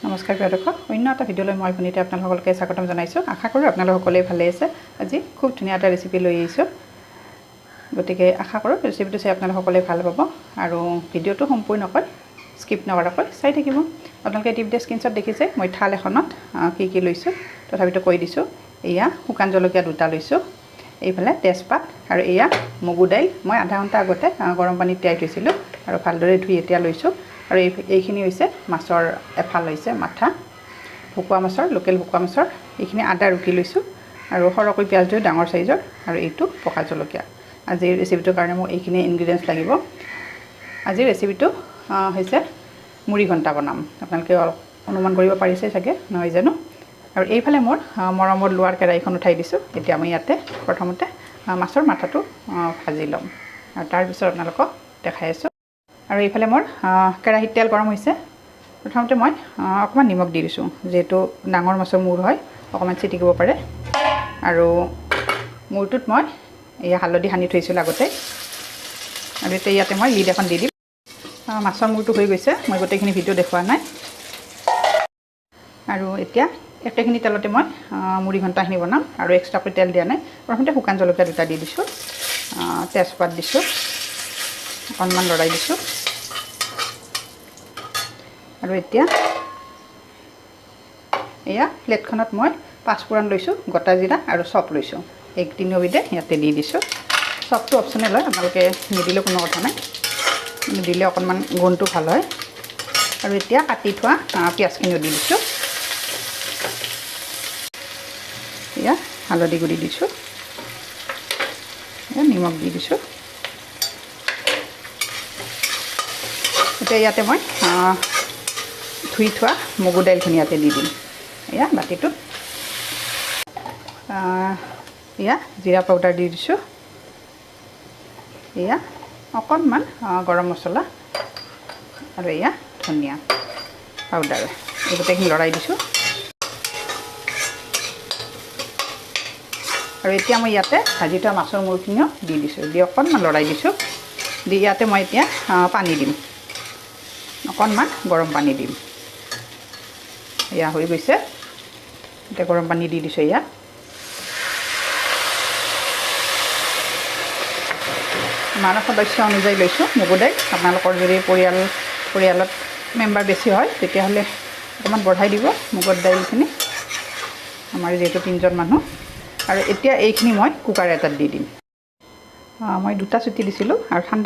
নমস্কাৰ প্ৰিয় দৰ্শক, অন্য এটা ভিডিঅ'লৈ মই পুনিতে আপোনালোকলৈ স্বাগতম জনাইছোঁ। আশা কৰোঁ আপোনালোক সকলোৱে ভালে আছে। আজি খুব ধুনীয়া এটা ৰেচিপি লৈ আহিছোঁ, গতিকে আশা কৰোঁ ৰেচিপিটো চাই আপোনালোক সকলোৱে ভাল পাব আৰু ভিডিঅ'টো সম্পূৰ্ণকৈ স্কিপ নকৰাকৈ চাই থাকিব। আপোনালোকে টিভিতে স্ক্ৰীনশ্বট দেখিছে, মই থাল এখনত কি লৈছোঁ তথাপিতো কৈ দিছোঁ। এয়া শুকান জলকীয়া 2টা লৈছোঁ, এইফালে তেজপাত আৰু এয়া মগু দাইল মই আধা ঘণ্টা আগতে গৰম পানীত তিয়াই থৈছিলোঁ আৰু ভালদৰে ধুই এতিয়া লৈছোঁ। আৰু এইখিনি হৈছে মাছৰ এফাল হৈছে মাথা, ভকুৱা মাছৰ, লোকেল ভকুৱা মাছৰ। এইখিনি আদা ৰুকি লৈছোঁ আৰু সৰহকৈ পিঁয়াজ দিওঁ ডাঙৰ চাইজৰ, আৰু এইটো পকা জলকীয়া। আজিৰ ৰেচিপিটোৰ কাৰণে মোক এইখিনি ইনগ্ৰিডিয়েণ্টছ লাগিব। আজিৰ ৰেচিপিটো হৈছে মুড়ি ঘণ্টা বনাম। আপোনালোকে অনুমান কৰিব পাৰিছে চাগে, নহয় জানো। আৰু এইফালে মোৰ মৰমৰ লোৱাৰ কেৰাহীখন উঠাই দিছোঁ। এতিয়া মই ইয়াতে প্ৰথমতে মাছৰ মাথাটো ভাজি ল'ম আৰু তাৰপিছত আপোনালোকক দেখাই আছোঁ। আৰু এইফালে মোৰ কেৰাহীত তেল গৰম হৈছে। প্ৰথমতে মই অকণমান নিমখ দি দিছোঁ, যিহেতু ডাঙৰ মাছৰ মূৰ হয় অকণমান ছিটিকিব পাৰে। আৰু মূৰটোত মই এয়া হালধি সানি থৈছিলোঁ আগতে, আৰু এতিয়া ইয়াতে মই লিড এখন দি দিম। মাছৰ মূৰটো হৈ গৈছে, মই গোটেইখিনি ভিডিঅ' দেখুওৱা নাই। আৰু এতিয়া একেখিনি তেলতে মই মুড়ি ঘণ্টাখিনি বনাম আৰু এক্সট্ৰাকৈ তেল দিয়া নাই। প্ৰথমতে শুকান জলকীয়া 2টা দি দিছোঁ, তেজপাত দিছোঁ, অকণমান লৰাই দিছোঁ। আৰু এতিয়া এয়া প্লেটখনত মই 5 ফোৰণ লৈছোঁ, গোটা জিৰা আৰু চপ লৈছোঁ। এই তিনিওবিধে ইয়াতে দি দিছোঁ। চপটো অপশ্যনেল হয়, আপোনালোকে নিদিলেও কোনো কথা নাই, দিলে অকণমান গোন্ধটো ভাল হয়। আৰু এতিয়া কাটি থোৱা পিঁয়াজখিনিও দি দিছোঁ। এয়া হালধি গুড়ি দিছোঁ, নিমখ দি দিছোঁ। এতিয়া ইয়াতে মই ধুই থোৱা মগু দাইলখিনি ইয়াতে দি দিম। এয়া বাতিটোত এয়া জিৰা পাউডাৰ দি দিছোঁ। এয়া অকণমান গৰম মছলা আৰু এয়া ধনিয়া পাউডাৰ, এই গোটেইখিনি লৰাই দিছোঁ। আৰু এতিয়া মই ইয়াতে ভাজি থোৱা মাছৰ মূৰখিনিও দি দিছোঁ, দি অকণমান লৰাই দিছোঁ। দি ইয়াতে মই এতিয়া পানী দিম, অকণমান গৰম পানী দিম। এয়া হৈ গৈছে, এতিয়া গৰম পানী দি দিছোঁ। এয়া আমাৰ সদস্য অনুযায়ী লৈছোঁ মগু দাইল। আপোনালোকৰ যদি পৰিয়ালত মেম্বাৰ বেছি হয় তেতিয়াহ'লে অকণমান বঢ়াই দিব মগুৰ দাইলখিনি, আমাৰ যিহেতু 3জন মানুহ। আৰু এতিয়া এইখিনি মই কুকাৰ এটাত দি দিম। মই 2টা চিটি দিছিলোঁ আৰু ঠাণ্ডা